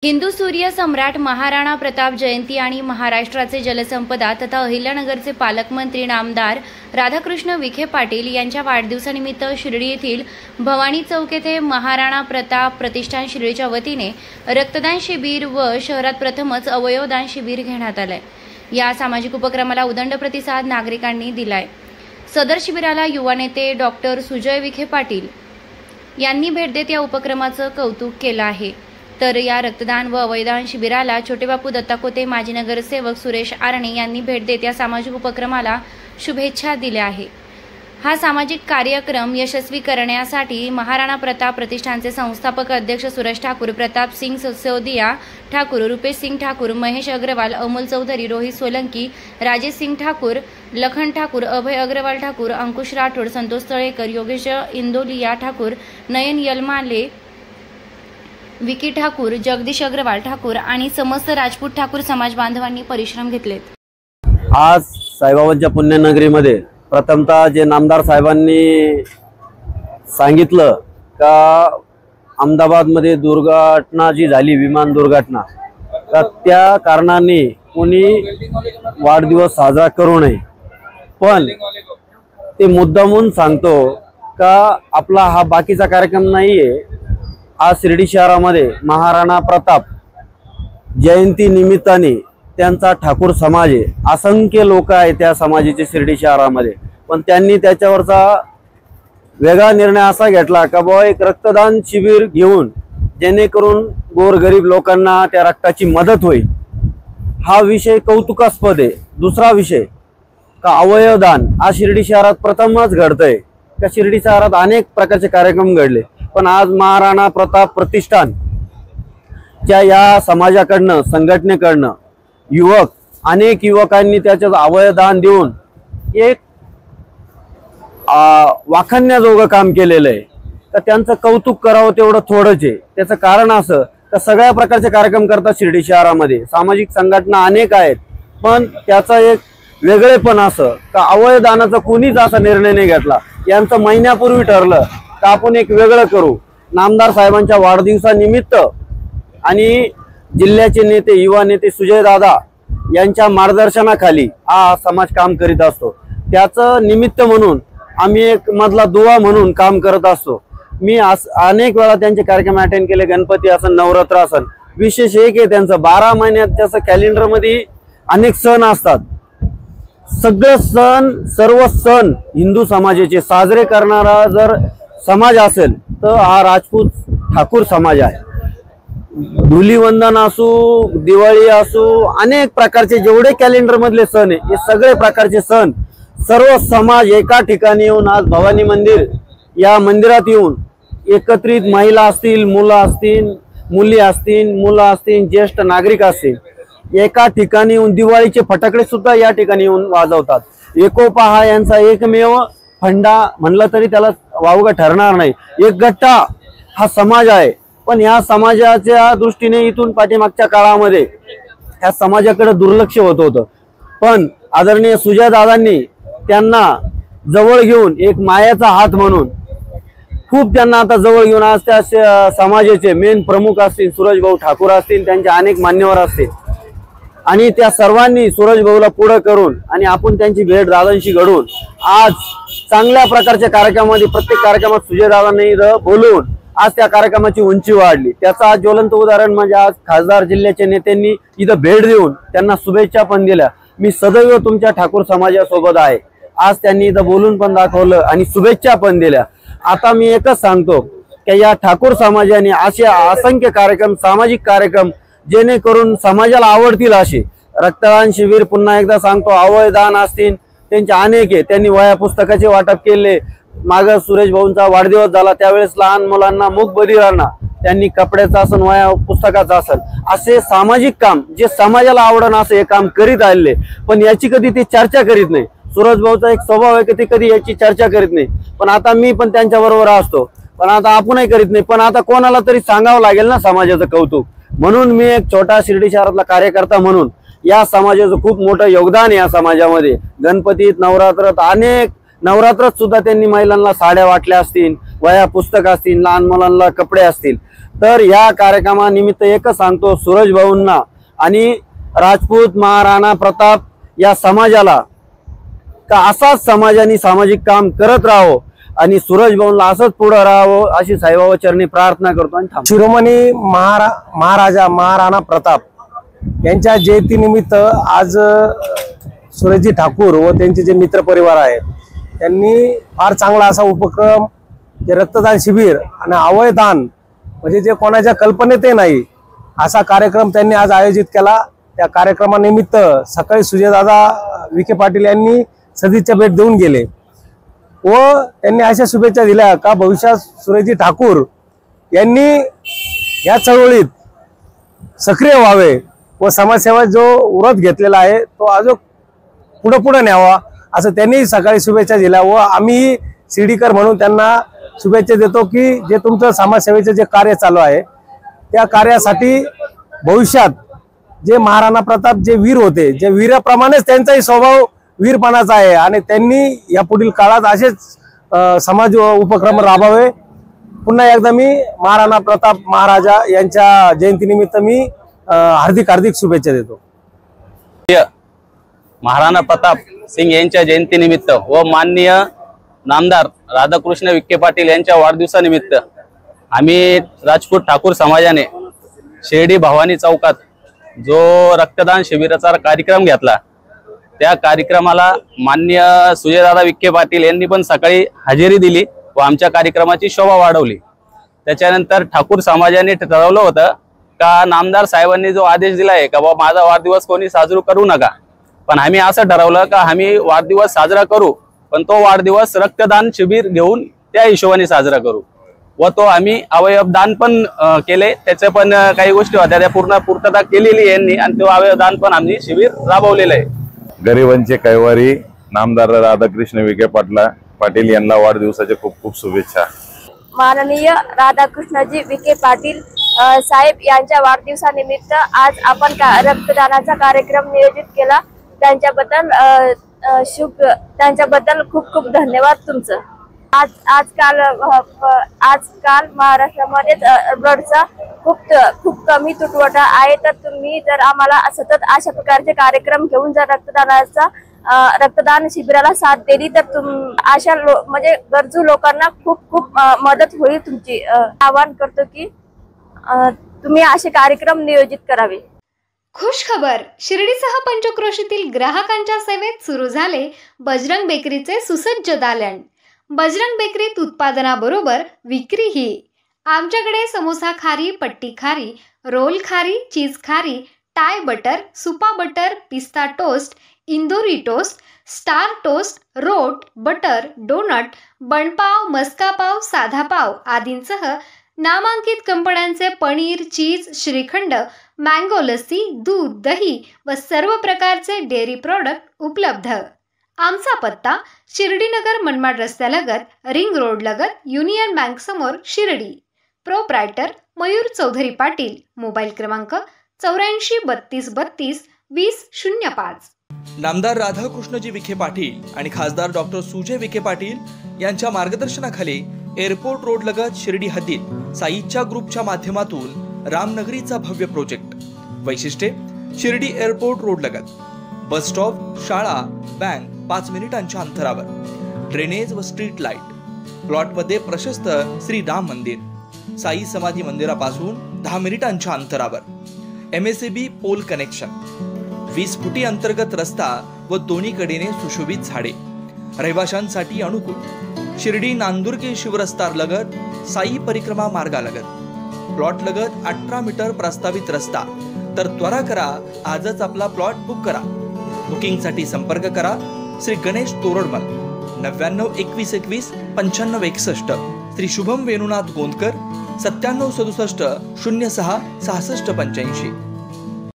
हिंदू सूर्य सम्राट महाराणा प्रताप जयंती आणि महाराष्ट्राचे जलसंपदा तथा अहिल्यानगरचे पालकमंत्री नामदार राधाकृष्ण विखे पाटील यांच्या वाढदिवसानिमित्त शिर्डी येथील भवानी चौक येथे महाराणा प्रताप प्रतिष्ठान शिर्डीच्या वतीने रक्तदान शिबिर व शहरात प्रथमच अवयवदान शिबिर घेण्यात आले। या सामाजिक उपक्रमाला उदंड प्रतिसाद नागरिकांनी दिलाय। सदर शिबिराला युवा नेते डॉक्टर सुजय विखे पाटील यांनी भेट देत या उपक्रमाचं कौतुक केलं आहे। तर या रक्तदान व अवयवदान शिबिराला छोटे बापू दत्ताकोते, माजी नगरसेवक सुरेश आरणे यांनी भेट देत या सामाजिक उपक्रमाला शुभेच्छा दिल्या आहे। हा सामाजिक कार्यक्रम यशस्वी करण्यासाठी महाराणा प्रताप प्रतिष्ठानचे संस्थापक अध्यक्ष सुरेश ठाकूर, प्रताप सिंग सिसोदिया ठाकूर, रुपेश सिंग ठाकूर, महेश अग्रवाल, अमोल चौधरी, रोहित सोलंकी, राजेश सिंग ठाकूर, लखन ठाकूर, अभय अग्रवाल ठाकूर, अंकुश राठोड, संतोष तळेकर, योगेश इंदोलिया ठाकूर, नयन यलमाले, विकी ठाकूर, जगदीश अग्रवाल ठाकूर आणि समस्त राजपूत ठाकूर समाज बांधवांनी परिश्रम घेतलेत। आज साईबाबांच्या पुण्यनगरीमध्ये प्रथमतः जे नामदार साहेबांनी सांगितलं का अहमदाबादमध्ये दुर्घटना जी झाली, विमान दुर्घटना, तर त्या कारणाने कोणी वाढदिवस साजरा करू नये, पण ते मुद्दामून सांगतो का आपला हा बाकीचा कार्यक्रम नाहीये। आज शिर्डी शहरामध्ये महाराणा प्रताप जयंती निमित्ताने त्यांचा ठाकूर समाज आहे, असंख्य लोक आहेत त्या समाजाचे शिर्डी शहरामध्ये, पण त्यांनी त्याच्यावरचा वेगळा निर्णय असा घेतला का बाबा एक रक्तदान शिबिर घेऊन जेणेकरून गोरगरीब लोकांना त्या रक्ताची मदत होईल। हा विषय कौतुकास्पद आहे। दुसरा विषय का अवयवदान आज शिर्डी शहरात प्रथमच घडतंय का शिर्डी शहरात अनेक प्रकारचे कार्यक्रम घडले, पण आज महाराणा प्रताप प्रतिष्ठान च्या या समाजाकडनं, संघटनेकडनं अनेक युवकांनी त्याच्यात अवयवदान देऊन एक वाखाणण्याजोगं काम केलेलं आहे। तर त्यांचं कौतुक करावं तेवढं थोडंच आहे। त्याचं कारण असं का सगळ्या प्रकारचे कार्यक्रम करतात शिर्डी शहरामध्ये, सामाजिक संघटना अनेक आहेत, पण त्याचा एक वेगळेपण असं का अवयवदानाचा कोणीच असा निर्णय नाही घेतला। यांचं महिन्यापूर्वी ठरलं का आपण एक वेगळं करू। नामदार साहेबांच्या वाढदिवसानिमित्त आणि जिल्ह्याचे नेते, युवा नेते सुजय दादा यांच्या मार्गदर्शनाखाली हा समाज काम करीत असतो। त्याचं निमित्त म्हणून आम्ही एक मधला दुवा म्हणून काम करत असतो। मी अनेक वेळा त्यांचे कार्यक्रम अटेंड केले, गणपती असन, नवरात्र असन। विशेष एक आहे त्यांचं 12 महिन्यात त्याचं कॅलेंडरमध्ये अनेक सण असतात। सगळे सण, सर्व सण हिंदू समाजाचे साजरे करणारा जर समाज असेल तर हा राजपूत ठाकूर समाज आहे। धुलीवंदन असो, दिवाळी असो, अनेक प्रकारचे जेवढे कॅलेंडर मधले सण आहे, हे सगळे प्रकारचे सण सर्व समाज एका ठिकाणी येऊन आज भवानी मंदिर या मंदिरात येऊन एकत्रित, महिला असतील, मुलं असतील, मुली असतील, मुलं असतील, ज्येष्ठ नागरिक असतील, एका ठिकाणी येऊन दिवाळीचे फटाकडे सुद्धा या ठिकाणी येऊन वाजवतात। एकोपा हा यांचा एकमेव फंडा म्हणलं तरी त्याला वावगं ठरणार नाही। एक गट्टा हा समाज आहे, पण या समाजाच्या दृष्टीने इथून पाठीमागच्या काळामध्ये या समाजाकडे दुर्लक्ष होत होतं, पण आदरणीय सुजय दादांनी त्यांना जवळ घेऊन एक मायाचा हात म्हणून खूप त्यांना आता जवळ घेऊन आज त्या समाजाचे मेन प्रमुख असतील, सूरज भाऊ ठाकूर असतील, त्यांचे अनेक मान्यवर असतील, आणि त्या सर्वांनी सूरज भाऊला पुढे करून आणि आपण त्यांची भेट दादांशी घडून आज चांगल्या प्रकारच्या कार्यक्रमामध्ये प्रत्येक कार्यक्रमात सुजय दादांनी बोलून आज त्या कार्यक्रमाची उंची वाढली। त्याचं आज ज्वलंत उदाहरण म्हणजे आज खासदार जिल्ह्याच्या नेत्यांनी इथं भेट देऊन त्यांना शुभेच्छा पण दिल्या। मी सदैव तुमच्या ठाकूर समाजासोबत आहे, आज त्यांनी इथं बोलून पण दाखवलं आणि शुभेच्छा पण दिल्या। आता मी एकच सांगतो की या ठाकूर समाजाने असे असंख्य कार्यक्रम, सामाजिक कार्यक्रम जेणेकरून समाजाला आवडतील असे रक्तदान शिबिर, पुन्हा एकदा सांगतो अवयवदान असतील, त्यांचे अनेक आहे। त्यांनी वह्या पुस्तकाचे वाटप केले। माग सुरेश भाऊंचा वाढदिवस झाला त्यावेळेस लहान मुलांना, मूक बधिरांना त्यांनी कपड्याचं असन, वह्या पुस्तकाचं असन, असे सामाजिक काम जे समाजाला आवडण असं हे काम करीत आले, पण याची कधी ते चर्चा करीत नाही। सूरज भाऊचा एक स्वभाव आहे की ते कधी याची चर्चा करीत नाही, पण आता मी पण त्यांच्या बरोबर असतो, पण आता आपणही करीत नाही, पण आता कोणाला तरी सांगावं लागेल ना समाजाचं कौतुक। म्हणून मी एक छोटा शिर्डी शहरातला कार्यकर्ता म्हणून या समाजाचं खूप मोठं योगदान आहे। या समाजामध्ये गणपतीत, नवरात्रात, अनेक नवरात्रात सुद्धा त्यांनी महिलांना साड्या वाटल्या असतील, वह्या पुस्तक असतील, लहान मुलांना कपडे असतील, तर या कार्यक्रमानिमित्त एकच सांगतो सूरज भाऊंना आणि राजपूत महाराणा प्रताप या समाजाला का असाच समाजाने सामाजिक काम करत राहावं आणि सूरज भाऊंना असंच पुढे राहावं अशी साईबाबा चरणी प्रार्थना करतो आणि थांबतो। शिरोमणी महाराजा महाराणा प्रताप यांच्या जयंतीनिमित्त आज सुरेशजी ठाकूर व त्यांचे जे मित्र परिवार आहेत त्यांनी फार चांगला असा उपक्रम, जे रक्तदान शिबिर आणि अवयदान म्हणजे जे कोणाच्या कल्पनेतही नाही असा कार्यक्रम त्यांनी आज आयोजित केला। त्या कार्यक्रमानिमित्त सकाळी सुजयदादा विखे पाटील यांनी सदिच्छा भेट देऊन गेले व त्यांनी अशा शुभेच्छा दिल्या का भविष्यात सुरेशजी ठाकूर यांनी या चळवळीत सक्रिय व्हावे व समाजसेवा जो व्रत घेतलेला आहे तो अजून पुढे न्यावा असं त्यांनी सकाळी शुभेच्छा दिल्या व आम्ही शिर्डीकर म्हणून त्यांना शुभेच्छा देतो की जे तुमचं समाजसेवेचे जे कार्य चालू आहे त्या कार्यासाठी भविष्यात जे महाराणा प्रताप जे वीर होते, जे वीराप्रमाणेच त्यांचाही स्वभाव वीरपणाचा आहे आणि त्यांनी या पुढील काळात असेच समाज उपक्रम राबवावे। पुन्हा एकदा मी महाराणा प्रताप महाराजा यांच्या जयंतीनिमित्त मी हार्दिक शुभेच्छा देतो। महाराणा प्रताप सिंग यांच्या जयंतीनिमित्त व माननीय नामदार राधाकृष्ण विखे पाटील यांच्या वाढदिवसानिमित्त आम्ही राजपूत ठाकूर समाजाने शिर्डी भवानी चौकात जो रक्तदान शिबिराचा कार्यक्रम घेतला त्या कार्यक्रमाला माननीय सुजयदादा विखे पाटील यांनी पण सकाळी हजेरी दिली व आमच्या कार्यक्रमाची शोभा वाढवली। त्याच्यानंतर ठाकूर समाजाने ठरवलं होतं का नामदार साहेबांनी जो आदेश दिलाय का बाबा माझा वाढदिवस कोणी साजरा करू नका, पण आम्ही असं ठरवलं का आम्ही वाढदिवस साजरा करू पण तो वाढदिवस रक्तदान शिबिर घेऊन त्या हिशोबाने साजरा करू व तो आम्ही अवयवदान पण केले। त्याचे पण काही गोष्टी होत्या त्या पूर्ण पूर्तता केलेली यांनी आणि तो अवयवदान पण आम्ही शिबिर राबवलेलं आहे। गरिबांचे कैवारी नामदार राधाकृष्ण विखे पाटील यांना वाढदिवसाच्या खूप खूप शुभेच्छा। माननीय राधाकृष्णजी विखे पाटील साहेब यांच्या वाढदिवसानिमित्त आज आपण रक्तदानाचा कार्यक्रम नियोजित केला, त्यांच्याबद्दल खूप खूप धन्यवाद तुमचं। आजकाल महाराष्ट्रामध्ये ब्लडचा खूप कमी तुटवडा आहे, तर तुम्ही जर आम्हाला सतत अशा प्रकारचे कार्यक्रम घेऊन जर रक्तदान शिबिराला साथ दिली तर अशा म्हणजे गरजू लोकांना खूप मदत होईल तुमची। आवाहन करतो की तुम्ही असे कार्यक्रम नियोजित करावे। खुश खबर, शिर्डीसह पंचक्रोशीतील ग्राहकांच्या सेवेत सुरू झाले बजरंग बेकरीचे सुसज्ज दालन। बजरंग बेकरीत उत्पादनाबरोबर विक्रीही। आमच्याकडे समोसा खारी, पट्टी खारी, रोल खारी, चीज खारी, टाय बटर, सुपा बटर, पिस्ता टोस्ट, इंदोरी टोस्ट, स्टार टोस्ट, रोट, बटर, डोनट, बनपाव, मस्का पाव, साधा पाव आदींसह नामांकित कंपन्यांचे पनीर, चीज, श्रीखंड, मँगो लस्सी, दूध, दही व सर्व प्रकारचे डेअरी प्रोडक्ट उपलब्ध। आमचा पत्ता शिर्डीनगर मनमाड रस्त्यालगत, रिंग रोड लगत, युनियन बँक समोर, शिर्डी। प्रोप्रायटर मयूर चौधरी पाटील। मोबाईल क्रमांक 84 32 32 20 05। नामदार राधाकृष्णजी विखे पाटील आणि खासदार डॉक्टर सुजय विखे पाटील यांच्या मार्गदर्शनाखाली एअरपोर्ट रोड लगत शिर्डी हद्दीत साईच्या ग्रुपच्या माध्यमातून रामनगरीचा भव्य प्रोजेक्ट। वैशिष्ट्ये शिर्डी एअरपोर्ट रोड लगत, बस स्टॉप, शाळा, बँक 5 मिनिटांच्या अंतरावर, ड्रेनेज व स्ट्रीट लाईट, प्लॉटमध्ये प्रशस्त श्री राम मंदिर, साई समाधी मंदिरापासून 10 मिनिटांच्या अंतरावर, MSAB पोल कनेक्शन, 20 फुटी अंतर्गत रस्ता व दोन्ही कडेने सुशोभित झाडे, रहिवाशांसाठी अनुकूल, शिर्डी नांदुर्गे शिवरस्तार लगत, साई परिक्रमा मार्गालगत, प्लॉट लगत 18 मीटर प्रस्तावित रस्ता। तर त्वरा करा, आजच आपला प्लॉट बुक करा। बुकिंगसाठी संपर्क करा श्री गणेश तोरडमल 99 21 21 95 61, श्री शुभम वेणुनाथ गोंदकर 97 67 06 66 85।